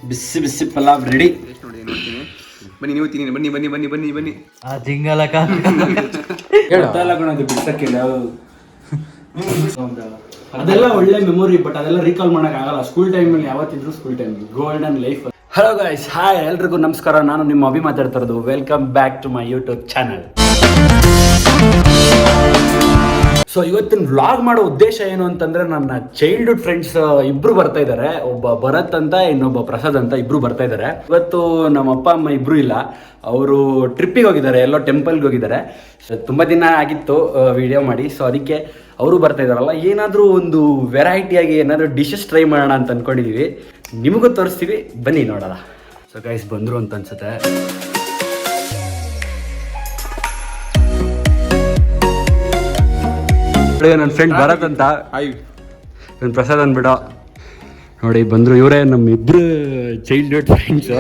ಬಿಸಿ ಬಿಸಿ pulao ready. ನೋಡಿ ನೋಡ್ತೀನಿ. ಬನ್ನಿ ನೀವು ತಿನ್ನಿ. ಬನ್ನಿ ಬನ್ನಿ ಬನ್ನಿ ಬನ್ನಿ ಬನ್ನಿ. ಆ ಜಿಂಗಲಕ ಬಿಡ್ಸಕ್ಕಿಲ್ಲ ಅದೆಲ್ಲ ಒಳ್ಳೆ ಮೆಮೊರಿ. ಬಟ್ ಅದೆಲ್ಲ ರೀಕಾಲ್ ಮಾಡಕ್ ಆಗಲ್ಲ. ಸ್ಕೂಲ್ ಟೈಮಲ್ಲಿ ಯಾವತ್ತಿದ್ರು school time golden life. Hello guys, hi ಎಲ್ರಿಗೂ ನಮಸ್ಕಾರ. ನಾನು ನಿಮ್ಮ ಅಭಿ ಮಾತಾಡ್ತಾ ಇರೋದು. Welcome back to my YouTube channel. So ಇವತ್ತಿನ ವ್ಲಾಗ್ ಮಾಡೋ ಉದ್ದೇಶ ಏನು ಅಂತಂದ್ರೆ, ನನ್ನ ಚೈಲ್ಡ್ಹುಡ್ ಫ್ರೆಂಡ್ಸ್ ಇಬ್ರು ಬರ್ತಾ ಇದ್ದಾರೆ. ಒಬ್ಬ ಭರತ್ ಅಂತ, ಇನ್ನೊಬ್ಬ ಪ್ರಸಾದ್ ಅಂತ, ಇಬ್ರು ಬರ್ತಾ ಇದ್ದಾರೆ. ಇವತ್ತು ನಮ್ಮ ಅಪ್ಪ ಅಮ್ಮ ಇಬ್ರು ಇಲ್ಲ, ಅವರು ಟ್ರಿಪ್ಪಿಗೆ ಹೋಗಿದ್ದಾರೆ, ಎಲ್ಲೋ ಟೆಂಪಲ್ಗೆ ಹೋಗಿದ್ದಾರೆ. ತುಂಬಾ ದಿನ ಆಗಿತ್ತು ವಿಡಿಯೋ ಮಾಡಿ. ಸೊ ಅದಕ್ಕೆ ಅವರು ಬರ್ತಾ ಇದಾರಲ್ಲ, ಏನಾದರೂ ಒಂದು ವೆರೈಟಿಯಾಗಿ ಏನಾದರೂ ಡಿಶಸ್ ಟ್ರೈ ಮಾಡೋಣ ಅಂತ ಅನ್ಕೊಂಡಿದೀವಿ. ನಿಮಗೂ ತೋರಿಸ್ತೀವಿ, ಬನ್ನಿ ನೋಡೋಣ. ಸೊ ಗೈಸ್ ಬಂದ್ರು ಅಂತ ಅನ್ಸುತ್ತೆ. ನನ್ನ ಫ್ರೆಂಡ್ ಭರತ್ ಅಂತ, ನನ್ನ ಪ್ರಸಾದ್ ಅಂದ್ಬಿಡ. ನೋಡಿ ಬಂದ್ರು, ಇವರೇ ನಮ್ಮ ಇಬ್ರು ಚೈಲ್ಡ್ಹುಡ್ ಫ್ರೆಂಡ್ಸು.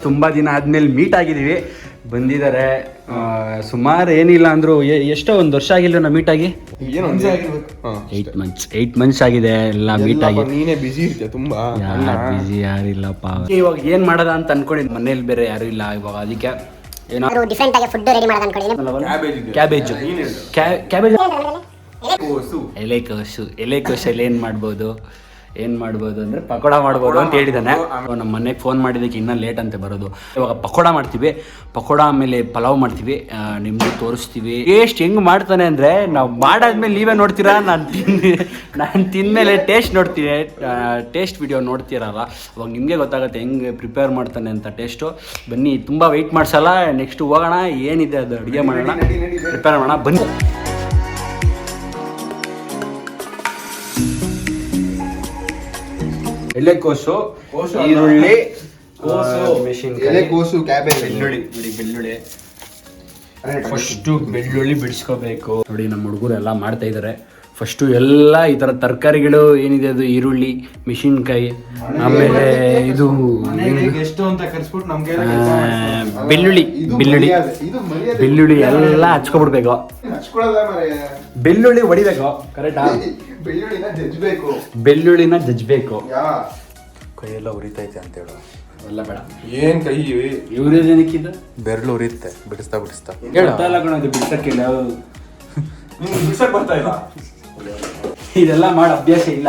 ತುಂಬಾ ದಿನ ಆದ್ಮೇಲೆ ಮೀಟ್ ಆಗಿದೀವಿ. ಬಂದಿದ್ದಾರೆ. ಸುಮಾರು ಏನಿಲ್ಲ ಅಂದ್ರು ಎಷ್ಟೋ ಒಂದು ವರ್ಷ ಆಗಿಲ್ಲ ನಾ ಮೀಟ್ ಆಗಿ. 8 months ಆಗಿದೆ ಎಲ್ಲ ಮೀಟ್ ಆಗಿ. ನೀನೇ ಬಿಸಿ ಇರ್ತೀಯ ತುಂಬಾ. ಬಿಸಿ ಯಾರಿಲ್ಲಪ್ಪ. ಇವಾಗ ಏನ್ ಮಾಡೋದ ಅಂತ ಅನ್ಕೊಂಡಿದ್, ಮನೇಲಿ ಬೇರೆ ಯಾರು ಇಲ್ಲ ಇವಾಗ. ಅದಕ್ಕೆ ಏನಾದ್ರು ಡಿಫರೆಂಟ್ ಆಗಿ ಫುಡ್ ರೆಡಿ ಮಾಡೋದು ಅನ್ಕೊಂಡಿದ್ದೀನಿ. ಕ್ಯಾಬೇಜ್ ಎಲೆಕೋಸಲ್ಲಿ ಏನ್ ಮಾಡ್ಬೋದು ಅಂದ್ರೆ ಪಕೋಡ ಮಾಡ್ಬೋದು ಅಂತ ಹೇಳಿದಾನೆ. ನಮ್ಮ ಮನೆಗೆ ಫೋನ್ ಮಾಡಿದ್ದಕ್ಕೆ ಇನ್ನೂ ಲೇಟ್ ಅಂತ ಬರೋದು. ಇವಾಗ ಪಕೋಡ ಮಾಡ್ತೀವಿ, ಪಕೋಡ ಆಮೇಲೆ ಪಲಾವ್ ಮಾಡ್ತೀವಿ, ನಿಮ್ಗೆ ತೋರಿಸ್ತೀವಿ. ಟೇಸ್ಟ್ ಹೆಂಗ್ ಮಾಡ್ತಾನೆ ಅಂದ್ರೆ, ನಾವು ಮಾಡಾದ್ಮೇಲೆ ನೀವೇ ನೋಡ್ತೀರಾ. ನಾನು ತಿಂದ್ಮೇಲೆ ಟೇಸ್ಟ್ ನೋಡ್ತೀನಿ, ಟೇಸ್ಟ್ ವಿಡಿಯೋ ನೋಡ್ತೀರಲ್ಲ, ಅವಾಗ ನಿಮಗೆ ಗೊತ್ತಾಗುತ್ತೆ ಹೆಂಗೆ ಪ್ರಿಪೇರ್ ಮಾಡ್ತಾನೆ ಅಂತ ಟೇಸ್ಟು. ಬನ್ನಿ, ತುಂಬ ವೆಯ್ಟ್ ಮಾಡ್ಸಲ್ಲ. ನೆಕ್ಸ್ಟ್ ಹೋಗೋಣ, ಏನಿದೆ ಅದು ಅಡುಗೆ ಮಾಡೋಣ, ಪ್ರಿಪೇರ್ ಮಾಡೋಣ, ಬನ್ನಿ. ಎಲೆಕೋಸು, ಈರುಳ್ಳಿ, ಎಲೆಕೋಸು, ಕ್ಯಾಬೇಜ್, ಬೆಳ್ಳುಳ್ಳಿ. ಫಸ್ಟು ಬೆಳ್ಳುಳ್ಳಿ ಬಿಡಿಸ್ಕೋಬೇಕು. ನೋಡಿ ನಮ್ಮ ಹುಡುಗರು ಎಲ್ಲ ಮಾಡ್ತಾ ಇದ್ದಾರೆ. ಫಸ್ಟು ಎಲ್ಲ ಈ ಥರ ತರಕಾರಿಗಳು ಏನಿದೆ ಅದು, ಈರುಳ್ಳಿ, ಮೆಣಸಿನ್ಕಾಯಿ, ಆಮೇಲೆ ಇದು ಬೆಳ್ಳುಳ್ಳಿ ಎಲ್ಲ ಹಚ್ಕೊಬಿಡ್ಬೇಕು. ಬೆಳ್ಳುಳ್ಳಿ ಹೊಡಿಬೇಕು, ಕರೆಕ್ಟಾ? ಬೆಳ್ಳುಳ್ಳಿನ ಜಜ್ಬೇಕು. ಕೈಯೆಲ್ಲ ಉರಿತೈತೆ ಅಂತ ಹೇಳು. ಎಲ್ಲ ಬೇಡ. ಏನ್ ಕೈ ಇವ್ರೇನಕ್ಕಿದ್ದ ಬೆರಳು ಉರಿಯುತ್ತೆ ಬಿಡಿಸ್ತಾ ಬಿಡ್ಸಕ್ಕಿಲ್ಲ. ಇದೆಲ್ಲ ಮಾಡೋ ಅಭ್ಯಾಸ ಇಲ್ಲ,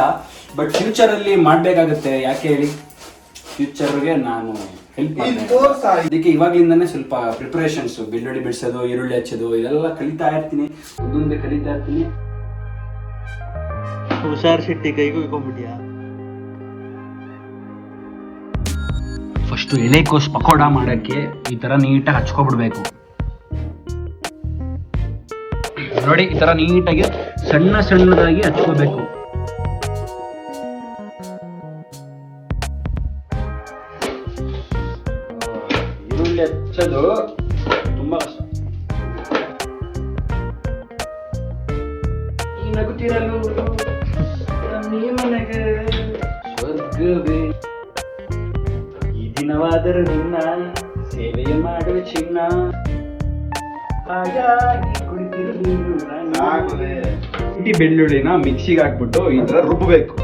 ಬಟ್ ಫ್ಯೂಚರಲ್ಲಿ ಮಾಡ್ಬೇಕಾಗತ್ತೆ. ಯಾಕೆ ಹೇಳಿ, ಫ್ಯೂಚರ್ಗೆ ನಾನು ಹೆಲ್ಪ್ ಮಾಡ್ತೀನಿ. ಅದಕ್ಕೆ ಇವಾಗ್ಲಿಂದಾನೇ ಸ್ವಲ್ಪ ಪ್ರಿಪರೇಷನ್ಸ್, ಬೆಳ್ಳುಳ್ಳಿ ಬಿಡಿಸೋದು, ಈರುಳ್ಳಿ ಹಚ್ಚೋದು, ಇದೆಲ್ಲ ಕಲಿತಾ ಇರ್ತೀನಿ. ಒಂದೊಂದೇ ಕಲಿತಾ ಇರ್ತೀನಿ. ಹುಷಾರ್ ಶೆಟ್ಟಿ ಕೈಗೂ ಇಟ್ಕೊಂಡ್ಬಿಟ್ಯಾ? ಫಸ್ಟ್ ಎಲೆಕೋಸು ಪಕೋಡ ಮಾಡಕ್ಕೆ ಈ ತರ ನೀಟಾಗಿ ಹಚ್ಕೊಬಿಡ್ಬೇಕು. ನೋಡಿ, ಈ ತರ ನೀಟಾಗಿ ಸಣ್ಣದಾಗಿ ಹಚ್ಕೋಬೇಕು. ಈರುಳ್ಳಿ ಹಚ್ಚೋದು ತುಂಬಾ ಕಷ್ಟ. ಈ ನಗುತ್ತಿರಲು ಮನೆಗೆ ಸ್ವರ್ಗವೇ, ಈ ದಿನವಾದರೂ ನಿನ್ನ ಸೇವೆಯ ಮಾಡುವ ಚಿನ್ನ, ಹಾಗಾಗಿ ಕುಳಿತಿರಲು. ಶುಂಠಿ ಬೆಳ್ಳುಳ್ಳಿನ ಮಿಕ್ಸಿಗೆ ಹಾಕ್ಬಿಟ್ಟು ಈ ತರ ರುಬ್ಬಬೇಕು.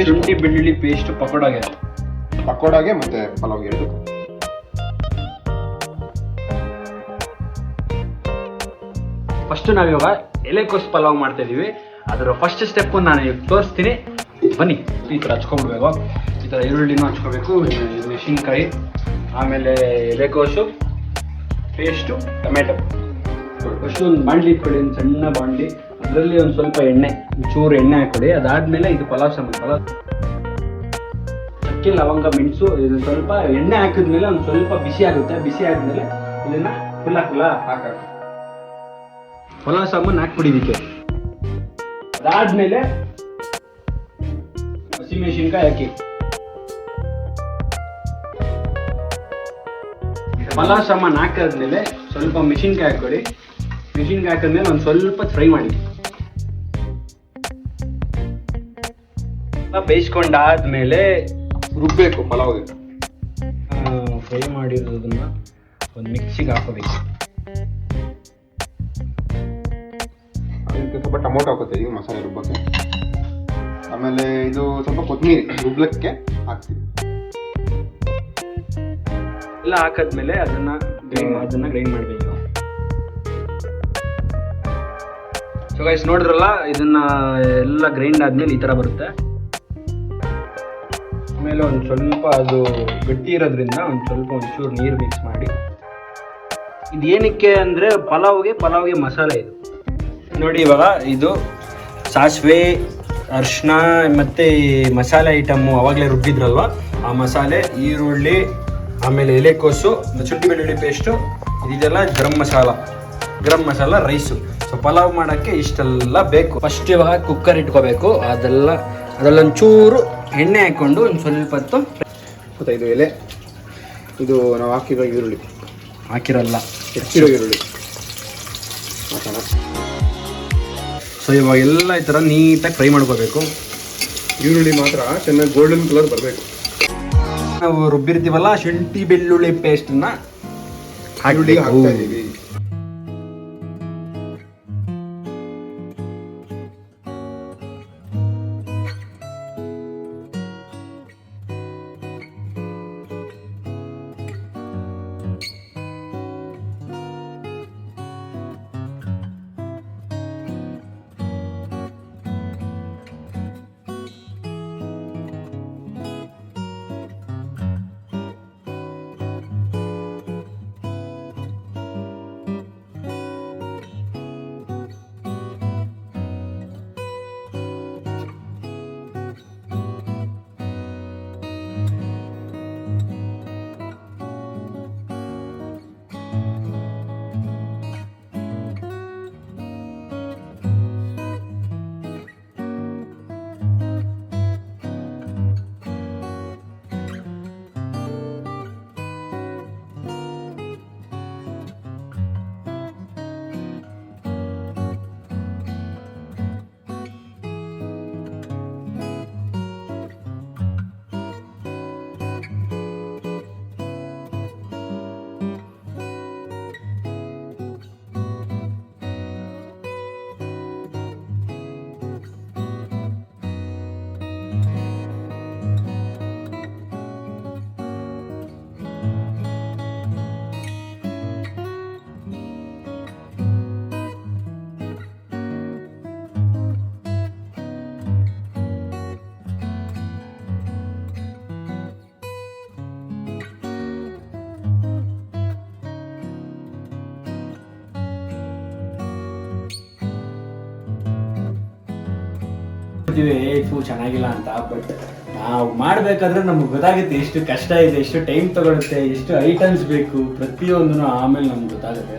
ಶುಂಠಿ ಬೆಳ್ಳುಳ್ಳಿ ಪೇಸ್ಟ್ ಪಕೋಡಾಗೆ ಮತ್ತೆ ಪಲಾವ್ಗೆ ಎರಡು. ಫಸ್ಟ್ ನಾವಿವಾಗ ಎಲೆಕೋಸು ಪಲಾವ್ ಮಾಡ್ತಾ ಇದೀವಿ. ಅದರ ಫಸ್ಟ್ ಸ್ಟೆಪ್ ನಾನು ತೋರಿಸ್ತೀನಿ, ಬನ್ನಿ. ಈ ಥರ ಹಚ್ಕೊಂಡ್ಬಿಡ್ಬೇಕು. ಈ ಥರ ಈರುಳ್ಳಿನೂ ಹಚ್ಕೋಬೇಕು, ಮೆಣಸಿನ್ಕಾಯಿ, ಆಮೇಲೆ ಎಲೆಕೋಸು ಪೇಸ್ಟು, ಟೊಮೆಟೊ. ಫಸ್ಟ್ ಒಂದು ಬಾಣಲಿ ಇಟ್ಕೊಳ್ಳಿ, ಒಂದು ಸಣ್ಣ ಬಾಣಲಿ. ಅದರಲ್ಲಿ ಒಂದು ಸ್ವಲ್ಪ ಎಣ್ಣೆ, ಚೂರು ಎಣ್ಣೆ ಹಾಕ್ಕೊಡಿ. ಅದಾದ್ಮೇಲೆ ಇದು ಪಲಾವ್ ಸಾಮಾನು, ಚಕ್ಕೆ, ಲವಂಗ, ಮೆಣಸು, ಇದು ಸ್ವಲ್ಪ ಎಣ್ಣೆ ಹಾಕಿದ್ಮೇಲೆ ಒಂದು ಸ್ವಲ್ಪ ಬಿಸಿ ಆಗುತ್ತೆ. ಬಿಸಿ ಆದ್ಮೇಲೆ ಇದನ್ನ ಫುಲ್ ಪಲಾವ್ ಸಾಮಾನು ಹಾಕ್ಬಿಡಿ ಇದಕ್ಕೆ. ಅದಾದ್ಮೇಲೆ ಹಸಿಮೆಣಸಿನ್ಕಾಯಿ ಹಾಕಿ. ಪಲಾವ್ ಸಾಮಾನು ಹಾಕಿದ್ಮೇಲೆ ಸ್ವಲ್ಪ ಮೆಣಸಿನ್ಕಾಯಿ ಹಾಕೊಳ್ಳಿ. ಮೆಣಸಿನ್ಕಾಯಿ ಹಾಕಿದ್ಮೇಲೆ ಒಂದು ಸ್ವಲ್ಪ ಫ್ರೈ ಮಾಡಿ. ಬೇಯಿಸ್ಕೊಂಡಾದ್ಮೇಲೆ ರುಬ್ಬೇಕು ಪಲಾವ್ಗೆ. ಫ್ರೈ ಮಾಡಿರೋದನ್ನ ಒಂದು ಮಿಕ್ಸಿಗೆ ಹಾಕೋಬೇಕು. ಸ್ವಲ್ಪ ಟೊಮೊಟೊ ಹಾಕೋತೀವಿ ಮಸಾಲೆ ರುಬ್ಬಕ್ಕೆ. ಆಮೇಲೆ ಇದು ಸ್ವಲ್ಪ ಕೊತ್ತಂಬರಿ ರುಬ್ಲಕ್ಕೆ ಹಾಕ್ತೀವಿ. ಎಲ್ಲ ಹಾಕಾದ್ಮೇಲೆ ಅದನ್ನ ಗ್ರೈಂಡ್ ಮಾಡಬೇಕು. ಸೊ ಗೈಸ್ ನೋಡಿದ್ರಲ್ಲ, ಇದನ್ನ ಎಲ್ಲ ಗ್ರೈಂಡ್ ಆದ್ಮೇಲೆ ಈ ತರ ಬರುತ್ತೆ. ಆಮೇಲೆ ಒಂದು ಸ್ವಲ್ಪ ಅದು ಗಟ್ಟಿ ಇರೋದ್ರಿಂದ ಒಂಚೂರು ನೀರು ಮಿಕ್ಸ್ ಮಾಡಿ. ಇದು ಏನಕ್ಕೆ ಅಂದರೆ ಪಲಾವ್ಗೆ ಮಸಾಲೆ ಇದು ನೋಡಿ. ಇವಾಗ ಇದು ಸಾಸಿವೆ, ಅರಿಶಿನ ಮತ್ತು ಮಸಾಲೆ ಐಟಮ್ಮು ಅವಾಗಲೇ ರುಬ್ಬಿದ್ರಲ್ವ, ಆ ಮಸಾಲೆ, ಈರುಳ್ಳಿ, ಆಮೇಲೆ ಎಲೆಕೋಸು, ಶುಂಠಿ ಬೆಳ್ಳುಳ್ಳಿ ಪೇಸ್ಟು, ಇದೆಲ್ಲ ಗರಂ ಮಸಾಲ ರೈಸು. ಸೊ ಪಲಾವ್ ಮಾಡೋಕ್ಕೆ ಇಷ್ಟೆಲ್ಲ ಬೇಕು. ಫಸ್ಟ್ ಇವಾಗ ಕುಕ್ಕರ್ ಇಟ್ಕೋಬೇಕು. ಅದರಲ್ಲೊಂಚೂರು ಎಣ್ಣೆ ಹಾಕ್ಕೊಂಡು ಒಂದು ಸ್ವಲ್ಪ ಹೊತ್ತು. ಮತ್ತು ಇದು ಎಲೆ, ಇದು ನಾವು ಹಾಕಿರೋ ಈರುಳ್ಳಿ ಹಾಕಿರಲ್ಲ, ಹೆಚ್ಚಿರೋ ಈರುಳ್ಳಿ ಹಾಕೋಣ. ಸೊ ಇವಾಗ ಎಲ್ಲ ಈ ಥರ ನೀಟಾಗಿ ಫ್ರೈ ಮಾಡ್ಕೋಬೇಕು. ಈರುಳ್ಳಿ ಮಾತ್ರ ಚೆನ್ನಾಗಿ ಗೋಲ್ಡನ್ ಕಲರ್ ಬರಬೇಕು. ನಾವು ರುಬ್ಬಿರ್ತೀವಲ್ಲ ಶುಂಠಿ ಬೆಳ್ಳುಳ್ಳಿ ಪೇಸ್ಟನ್ನ ಈರುಳ್ಳಿ ಹಾಕ್ತಾ ಇದ್ದೀವಿ. ಚೆನ್ನಾಗಿಲ್ಲ ಅಂತ, ಬಟ್ ನಾವು ಮಾಡ್ಬೇಕಾದ್ರೆ ನಮ್ಗೆ ಗೊತ್ತಾಗುತ್ತೆ ಎಷ್ಟು ಕಷ್ಟ ಇದೆ, ಎಷ್ಟು ಟೈಮ್ ತಗೊಳುತ್ತೆ, ಎಷ್ಟು ಐಟಮ್ಸ್ ಬೇಕು ಪ್ರತಿಯೊಂದೂ. ಆಮೇಲೆ ನಮ್ಗೆ ಗೊತ್ತಾಗುತ್ತೆ.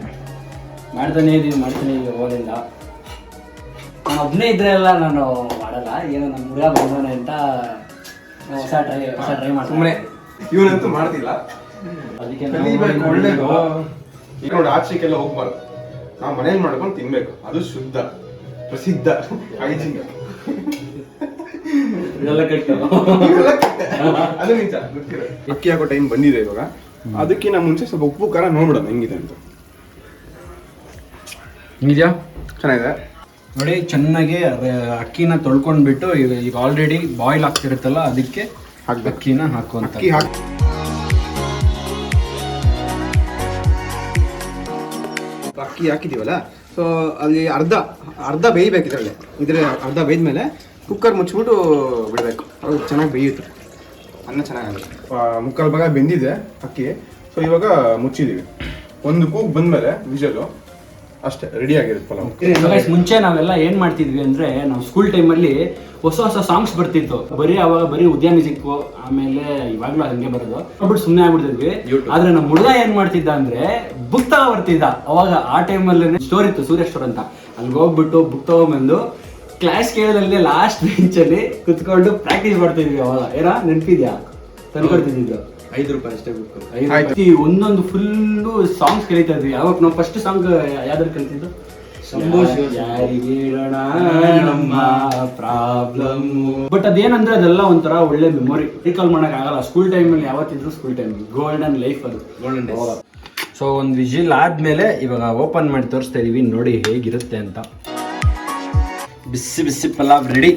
ಮಾಡ್ತಾನೆ ಇದೀವಿ ಹೋಗಿಲ್ಲ. ನಾನು ಒಬ್ಬನೇ ಇದ್ರೆ ಎಲ್ಲ ನಾನು ಮಾಡಲ್ಲ, ಏನೋ ನಮ್ಮ ಹುಡುಗ ಬಂದಾನೆ ಅಂತ ಹೊಸ ಟ್ರೈ ಮಾಡ್ತೀನಿ. ಇವನಂತೂ ಮಾಡ್ತಿಲ್ಲ, ಅದಕ್ಕೆ ಒಳ್ಳೇದು. ಈಗ ನೋಡಿ ಆಚೆಗೆಲ್ಲ ಹೋಗ್ಬಾರ್ದು, ನಾವು ಮನೇಲಿ ಮಾಡ್ಕೊಂಡು ತಿನ್ಬೇಕು, ಅದು ಶುದ್ಧ ಪ್ರಸಿದ್ಧ ಹೈಜೀನ್. ಇದೆಲ್ಲ ಕಟ್ಟು ಅದು ನಿಜ. ಅಕ್ಕಿ ಹಾಕೋ ಟೈಮ್ ಬಂದಿದೆ ಇವಾಗ. ಅದಕ್ಕಿಂತ ಮುಂಚೆ ಸ್ವಲ್ಪ ಉಪ್ಪು ಖಾರ ನೋಡ್ಬಿಡೋಣ ಹೆಂಗಿದೆ ಅಂತ. ನಿಜ ಚೆನ್ನಾಗಿದೆ ನೋಡಿ. ಚೆನ್ನಾಗಿ ಅಕ್ಕಿನ ತೊಳ್ಕೊಂಡ್ಬಿಟ್ಟು ಈಗ ಆಲ್ರೆಡಿ ಬಾಯ್ಲ್ ಆಗ್ತಿರುತ್ತಲ್ಲ, ಅದಕ್ಕೆ ಅಕ್ಕಿನ ಹಾಕುವಂತ. ಅಕ್ಕಿ ಹಾಕಿದೀವಲ್ಲ, ಸೊ ಅಲ್ಲಿ ಅರ್ಧ ಬೇಯಬೇಕು. ಇದರಲ್ಲಿ ಅರ್ಧ ಬೇಯ್ದ್ಮೇಲೆ ಕುಕ್ಕರ್ ಮುಚ್ಚಿಬಿಟ್ಟು ಬಿಡಬೇಕು. ಅದು ಚೆನ್ನಾಗಿ ಬೇಯುತ್ತೆ, ಅನ್ನ ಚೆನ್ನಾಗಿದೆ. ಮುಕ್ಕಾಲು ಭಾಗ ಬೆಂದಿದೆ ಅಕ್ಕಿ. ಸೊ ಇವಾಗ ಮುಚ್ಚಿದ್ದೀವಿ. ಒಂದು ಕೂಗ್ ಬಂದ್ಮೇಲೆ ವಿಷಲು ಅಷ್ಟೇ ರೆಡಿ ಆಗಿರುತ್ತೆ ಪಲಾವ್. ಮುಂಚೆ ನಾವೆಲ್ಲ ಏನ್ ಮಾಡ್ತಿದ್ವಿ ಅಂದ್ರೆ, ನಾವು ಸ್ಕೂಲ್ ಟೈಮಲ್ಲಿ ಹೊಸ ಸಾಂಗ್ಸ್ ಬರ್ತಿತ್ತು. ಅವಾಗ ಬರೀ ಉದ್ಯಾನ ಮ್ಯೂಸಿಕ್, ಆಮೇಲೆ ಇವಾಗ್ಲೂ ಹಂಗೆ ಬರೋದು ನೋಡ್ಬಿಟ್ಟು ಸುಮ್ಮನೆ ಆಗ್ಬಿಡ್ತಿದ್ವಿ. ಆದ್ರೆ ನಮ್ಮ ಹುಡುಗ ಏನ್ ಮಾಡ್ತಿದ್ದ ಅಂದ್ರೆ ಬುಕ್ ತಗೋ ಬರ್ತಿದ್ದ. ಅವಾಗ ಆ ಟೈಮಲ್ಲಿ ಸ್ಟೋರ್ ಇತ್ತು, ಸೂರ್ಯ ಸ್ಟೋರ್ ಅಂತ. ಅಲ್ಲಿಗೆ ಹೋಗ್ಬಿಟ್ಟು ಬುಕ್ ತಗೊಂಡ್ಬಂದು ಕ್ಲಾಸ್ ಕೇಳೋದಲ್ಲಿ ಲಾಸ್ಟ್ ಬೆಂಚಲ್ಲಿ ಕುತ್ಕೊಂಡು ಪ್ರಾಕ್ಟೀಸ್ ಮಾಡ್ತಿದ್ವಿ. ಅವಾಗ ಏನೋ ನೆನಪಿದ್ಯಾ? ತಂದ್ಕೊಡ್ತಿದ್ದು 5 ರೂಪಾಯಿ ಅಷ್ಟೇ ಬುಕ್. ಒಂದೊಂದು ಫುಲ್ಲು ಸಾಂಗ್ಸ್ ಕಲಿತಾ ಇದ್ವಿ. ಅವಾಗ ನಾವು ಫಸ್ಟ್ ಸಾಂಗ್ ಯಾವ್ದಾರು ಕಲಿತಿದ್ದು? ನಮ್ಮ ಪ್ರಾಬ್ಲಮ್. ಬಟ್ ಅದೇನಂದ್ರೆ ಅದೆಲ್ಲ ಒಂಥರ ಒಳ್ಳೆ ಮೆಮೊರಿ, ರೀಕಾಲ್ ಮಾಡಕ್ ಆಗಲ್ಲ. ಸ್ಕೂಲ್ ಟೈಮಲ್ಲಿ ಯಾವತ್ತಿದ್ರು ಸ್ಕೂಲ್ ಟೈಮ್ ಗೋಲ್ಡನ್ ಲೈಫ್ ಅದು. ಸೊ ಒಂದು ವಿಜಿಲ್ ಆದ್ಮೇಲೆ ಇವಾಗ ಓಪನ್ ಮಾಡಿ ತೋರಿಸ್ತಾ ಇದೀವಿ, ನೋಡಿ ಹೇಗಿರುತ್ತೆ ಅಂತ. ಬಿಸಿ ಬಿಸಿ ಪಲಾವ್ ರೆಡಿ.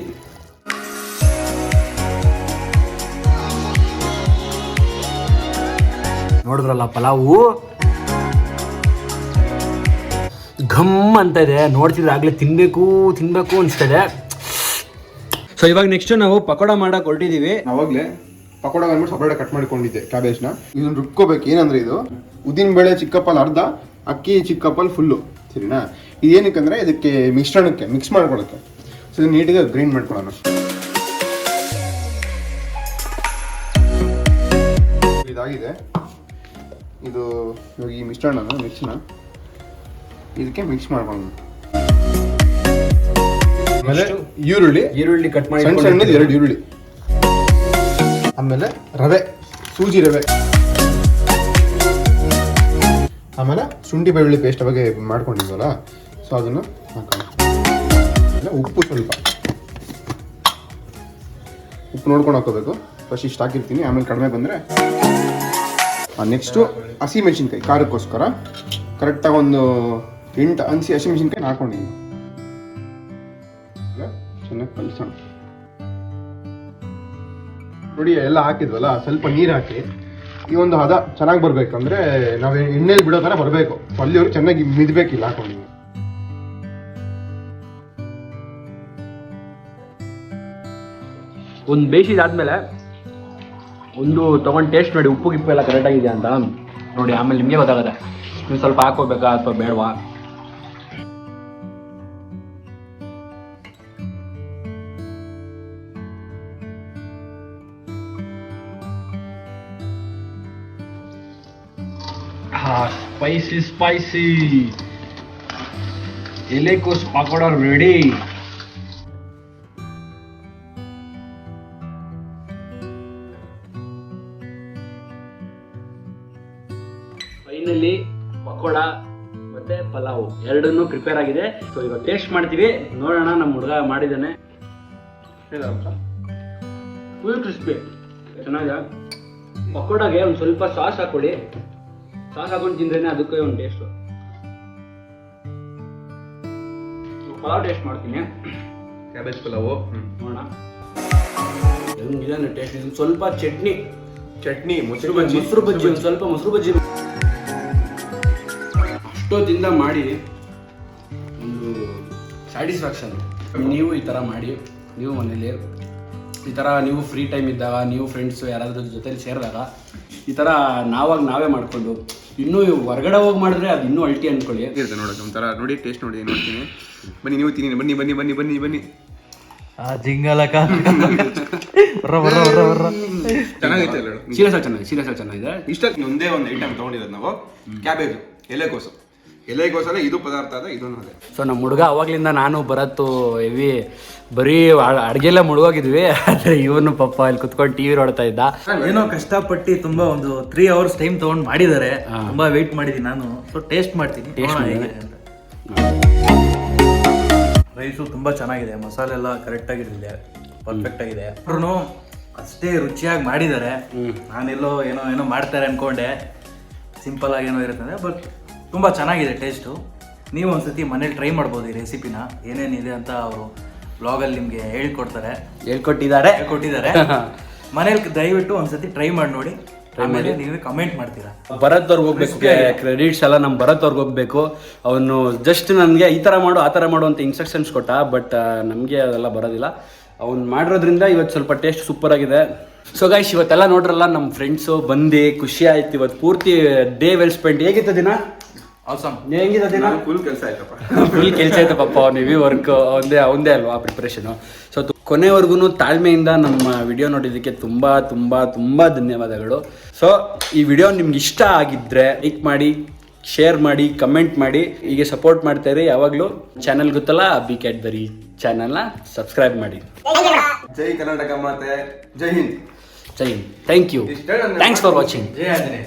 ನೋಡಿದ್ರಲ್ಲ ಪಲಾವು ಘಮ್ ಅಂತ ಇದೆ, ನೋಡ್ತಿದ್ರೆ ಆಗ್ಲೇ ತಿನ್ಬೇಕು ಅನಿಸ್ತಾ ಇದೆ. ಸೊ ಇವಾಗ ನೆಕ್ಸ್ಟ್ ನಾವು ಪಕೋಡ ಮಾಡಕ್ ಹೊರಟಿದೀವಿ. ಅವಾಗಲೇ ಪಕೋಡ ಬಂದ್ಬಿಟ್ಟು ಸಪರೇಟ್ ಕಟ್ ಮಾಡ್ಕೊಂಡಿದ್ದೆ ಕ್ಯಾಬೇಜ್ನ. ಇದನ್ನ ರುಬ್ಕೋಬೇಕು. ಏನಂದ್ರೆ ಇದು ಉದ್ದಿನ ಬೇಳೆ ಚಿಕ್ಕಪ್ಪಲ್ ಅರ್ಧ, ಅಕ್ಕಿ ಚಿಕ್ಕಪ್ಪಲ್ ಫುಲ್ಲು, ಸರಿನಾ? ಇದೇನಕ್ಕಂದ್ರೆ ಇದಕ್ಕೆ ಮಿಶ್ರಣಕ್ಕೆ ಮಿಕ್ಸ್ ಮಾಡ್ಕೊಳ್ಳೋಕ್ಕೆ. ಸೊ ಇದನ್ನ ನೀಟಾಗಿ ಗ್ರೈಂಡ್ ಮಾಡ್ಕೊಳ್ಳೋಣ. ಇದಾಗಿದೆ. ಇದು ಇವಾಗ ಈ ಮಿಕ್ಸ್ನ ಇದಕ್ಕೆ ಮಿಕ್ಸ್ ಮಾಡ್ಕೊಳ್ಳೋಣ. ಆಮೇಲೆ ಈರುಳ್ಳಿ ಕಟ್ ಮಾಡಿ ಸಣ್ಣದು 2 ಈರುಳ್ಳಿ. ಆಮೇಲೆ ರವೆ, ಸೂಜಿ ರವೆ. ಆಮೇಲೆ ಶುಂಠಿ ಬೆಳ್ಳುಳ್ಳಿ ಪೇಸ್ಟ್ ಅವಾಗೆ ಮಾಡ್ಕೊಂಡಿದ್ವಲ್ಲ, ಸೊ ಅದನ್ನು ಹಾಕೋಣ. ಆಮೇಲೆ ಉಪ್ಪು ಸ್ವಲ್ಪ, ಉಪ್ಪು ನೋಡ್ಕೊಂಡು ಹಾಕೋಬೇಕು. ಫಸ್ಟ್ ಇಷ್ಟು ಹಾಕಿರ್ತೀನಿ, ಆಮೇಲೆ ಕಡಿಮೆ ಬಂದರೆ ನೆಕ್ಸ್ಟು ಹಸಿಮೆಣ್ಸಿನ್ಕಾಯಿ ಖಾರಕ್ಕೋಸ್ಕರ ಕರೆಕ್ಟಾಗಿ ಒಂದು 8 ಹಸಿಮೆಣ್ಸಿನ್ಕಾಯಿ ಹಾಕೊಂಡಿದ್ದೀನಿ. ಚೆನ್ನಾಗಿ ಕಲಿಸೋಣ. ನೋಡಿ ಎಲ್ಲ ಹಾಕಿದ್ವಲ್ಲ, ಸ್ವಲ್ಪ ನೀರು ಹಾಕಿ ಈ ಒಂದು ಹದ ಚೆನ್ನಾಗಿ ಬರ್ಬೇಕಂದ್ರೆ ನಾವು ಎಣ್ಣೆಲಿ ಬಿಡೋ ಥರ ಬರಬೇಕು. ಅಲ್ಲಿಯವರು ಚೆನ್ನಾಗಿ ಮಿದ್ಬೇಕಿಲ್ಲ ಹಾಕೊಂಡಿದ್ದೀವಿ. ಒಂದು ಬೇಯಿಸಿದಾದ್ಮೇಲೆ ಒಂದು ತೊಗೊಂಡು ಟೇಸ್ಟ್ ನೋಡಿ, ಉಪ್ಪು ಗಿಪ್ಪು ಎಲ್ಲ ಕರೆಕ್ಟಾಗಿದೆ ಅಂತ ನೋಡಿ. ಆಮೇಲೆ ನಿಮಗೆ ಗೊತ್ತಾಗುತ್ತೆ ನೀವು ಸ್ವಲ್ಪ ಹಾಕೋಬೇಕಾ ಅಥವಾ ಬೇಡವಾ. ಸ್ಪೈಸಿ ಎಲೆಕೋಸು ಪಕೋಡ ರೆಡಿ. ಫೈನಲಿ ಪಕೋಡ ಮತ್ತೆ ಪಲಾವ್ ಎರಡನ್ನೂ ಪ್ರಿಪೇರ್ ಆಗಿದೆ. ಸೊ ಇವಾಗ ಟೇಸ್ಟ್ ಮಾಡ್ತೀವಿ, ನೋಡೋಣ. ನಮ್ಮ ಹುಡುಗ ಮಾಡಿದ್ದಾನೆ. ಫುಲ್ ಕ್ರಿಸ್ಪಿ ಚೆನ್ನಾಗಿದೆ. ಪಕೋಡಾಗೆ ಒಂದು ಸ್ವಲ್ಪ ಸಾಸ್ ಹಾಕೊಳ್ಳಿ. ಸಾಸ್ ಹಾಕೊಂಡು ತಿಂದ್ರೇನೆ ಅದಕ್ಕೆ ಒಂದು ಟೇಸ್ಟು. ಪಲಾವ್ ಟೇಸ್ಟ್ ಮಾಡ್ತೀನಿ. ಕ್ಯಾಬೇಜ್ ಪಲಾವು ನೋಡೋಣ ಹೆಂಗಿದೆ ಟೇಸ್ಟ್. ಇದು ಸ್ವಲ್ಪ ಚಟ್ನಿ ಮೊಸರು ಬಜ್ಜಿ ಒಂದು ಸ್ವಲ್ಪ ಮೊಸರು ಬಜ್ಜಿ ಅಷ್ಟೊತ್ತಿಂದ ಮಾಡಿ ಒಂದು ಸ್ಯಾಟಿಸ್ಫ್ಯಾಕ್ಷನ್. ನೀವು ಈ ಥರ ಮಾಡಿ, ನೀವು ಮನೇಲಿ ಈ ಥರ ನೀವು ಫ್ರೀ ಟೈಮ್ ಇದ್ದಾಗ, ನೀವು ಫ್ರೆಂಡ್ಸು ಯಾರಾದ್ರೂ ಜೊತೆಲಿ ಸೇರಿದಾಗ ಈ ಥರ ನಾವೇ ಮಾಡಿಕೊಂಡು, ಇನ್ನೂ ಹೊರಗಡೆ ಹೋಗಿ ಮಾಡಿದ್ರೆ ಅದು ಇನ್ನೂ ಅಲ್ಟಿ ಅಂದ್ಕೊಳ್ಳಿ. ಇರುತ್ತೆ ನೋಡೋಕೆ ಒಂಥರ. ನೋಡಿ ಟೇಸ್ಟ್ ನೋಡಿ, ನೋಡ್ತೀನಿ. ಬನ್ನಿ ನೀವು ತಿನ್ನಿ. ಬನ್ನಿ ಜಿಂಗಲಕ ಚೆನ್ನಾಗೈತೆ. ಸೀರಿಯಸ್ ಚೆನ್ನಾಗಿದೆ. ಇಷ್ಟಕ್ಕೆ ಒಂದೇ ಒಂದು ಐಟಮ್ ತೊಗೊಂಡಿರೋದು ನಾವು, ಕ್ಯಾಬೇಜ್ ಎಲೆಕೋಸಲ್ಲ ಇದು ಪದಾರ್ಥ ಅದ, ಇದೂ ಅದೇ. ಸೊ ನಮ್ಮ ಹುಡುಗ ಅವಾಗ್ಲಿಂದ ನಾನು ಬರತ್ತು ಹೆವಿ ಬರೀ ಅಡುಗೆಲ್ಲ ಮುಳುಗೋಗಿದ್ವಿ. ಆದರೆ ಇವನು ಪಾಪ ಇಲ್ಲಿ ಕುತ್ಕೊಂಡು ಟಿವಿ ನೋಡ್ತಾ ಇದ್ದ. ಏನೋ ಕಷ್ಟಪಟ್ಟು ತುಂಬಾ ಒಂದು 3 hours ಟೈಮ್ ತಗೊಂಡು ಮಾಡಿದ್ದಾರೆ. ತುಂಬಾ ವೇಟ್ ಮಾಡಿದ್ದೀನಿ ನಾನು. ಸೊ ಟೇಸ್ಟ್ ಮಾಡ್ತೀನಿ. ರೈಸು ತುಂಬಾ ಚೆನ್ನಾಗಿದೆ, ಮಸಾಲೆ ಎಲ್ಲ ಕರೆಕ್ಟ್ ಆಗಿದೆ, ಪರ್ಫೆಕ್ಟ್ ಆಗಿದೆ. ಅವ್ರು ಅಷ್ಟೇ ರುಚಿಯಾಗಿ ಮಾಡಿದ್ದಾರೆ. ನಾನೆಲ್ಲೋ ಏನೋ ಮಾಡ್ತಾರೆ ಅನ್ಕೊಂಡೆ, ಸಿಂಪಲ್ ಆಗಿ ಏನೋ ಇರುತ್ತೆ, ಬಟ್ ತುಂಬ ಚೆನ್ನಾಗಿದೆ ಟೇಸ್ಟು. ನೀವು ಒಂದ್ಸತಿ ಮನೇಲಿ ಟ್ರೈ ಮಾಡ್ಬೋದು ಈ ರೆಸಿಪಿನ. ಏನೇನಿದೆ ಅಂತ ಅವರು ಬ್ಲಾಗಲ್ಲಿ ನಿಮಗೆ ಹೇಳ್ಕೊಟ್ಟಿದ್ದಾರೆ. ಮನೇಲಿ ದಯವಿಟ್ಟು ಒಂದ್ಸತಿ ಟ್ರೈ ಮಾಡಿ ನೋಡಿ. ಆಮೇಲೆ ನೀವು ಕಮೆಂಟ್ ಮಾಡ್ತೀರಾ. ಭರತ್ ಅವ್ರಿಗೆ ಹೋಗ್ಬೇಕು ಕ್ರೆಡಿಟ್ಸ್ ಎಲ್ಲ, ನಮ್ಮ ಭರತ್ ಅವ್ರಿಗೆ ಹೋಗ್ಬೇಕು. ಅವನು ಜಸ್ಟ್ ನನಗೆ ಈ ಥರ ಮಾಡು ಆ ಥರ ಮಾಡು ಅಂತ ಇನ್ಸ್ಟ್ರಕ್ಷನ್ಸ್ ಕೊಟ್ಟ, ಬಟ್ ನಮಗೆ ಅದೆಲ್ಲ ಬರೋದಿಲ್ಲ. ಅವ್ನು ಮಾಡಿರೋದ್ರಿಂದ ಇವತ್ತು ಸ್ವಲ್ಪ ಟೇಸ್ಟ್ ಸೂಪರ್ ಆಗಿದೆ. ಸೊ ಗೈಸ್, ಇವತ್ತೆಲ್ಲ ನೋಡ್ರಲ್ಲ ನಮ್ಮ ಫ್ರೆಂಡ್ಸು ಬಂದು ಖುಷಿ ಆಯ್ತು. ಇವತ್ತು ಪೂರ್ತಿ ಡೇ ವೆಲ್ ಸ್ಪೆಂಡ್. ಹೇಗಿತ್ತು ದಿನ? ಹೆಂಗಿದೆ ದಿನ? ಫುಲ್ ಕೆಲಸ ಆಯ್ತಪ್ಪ. ಫುಲ್ ಕೆಲಸ ಆಯ್ತು ಪಾಪ. ಅವ್ನು ವರ್ಕ್ ಅವಂದೇ ಅಲ್ವಾ ಪ್ರಿಪ್ರೇಷನು. ಸೊ ಕೊನೆವರೆಗೂ ತಾಳ್ಮೆಯಿಂದ ನಮ್ಮ ವಿಡಿಯೋ ನೋಡಿದ್ದಕ್ಕೆ ತುಂಬ ತುಂಬ ತುಂಬ ಧನ್ಯವಾದಗಳು. ಸೊ ಈ ವಿಡಿಯೋ ನಿಮ್ಗೆ ಇಷ್ಟ ಆಗಿದ್ದರೆ ಲೈಕ್ ಮಾಡಿ, ಶೇರ್ ಮಾಡಿ, ಕಮೆಂಟ್ ಮಾಡಿ. ಹೀಗೆ ಸಪೋರ್ಟ್ ಮಾಡ್ತಾಯಿರಿ ಯಾವಾಗಲೂ. ಚಾನಲ್ ಗೊತ್ತಲ್ಲ, ಬಿ ಕ್ಯಾಡ್ಬರಿ ಚಾನಲ್ನ ಸಬ್ಸ್ಕ್ರೈಬ್ ಮಾಡಿ. ಜೈ ಕರ್ನಾಟಕ ಮಾತೆ, ಜೈ Hind. Thank you. Thanks for watching. ಜೈ ಆಂಜನೇಯ.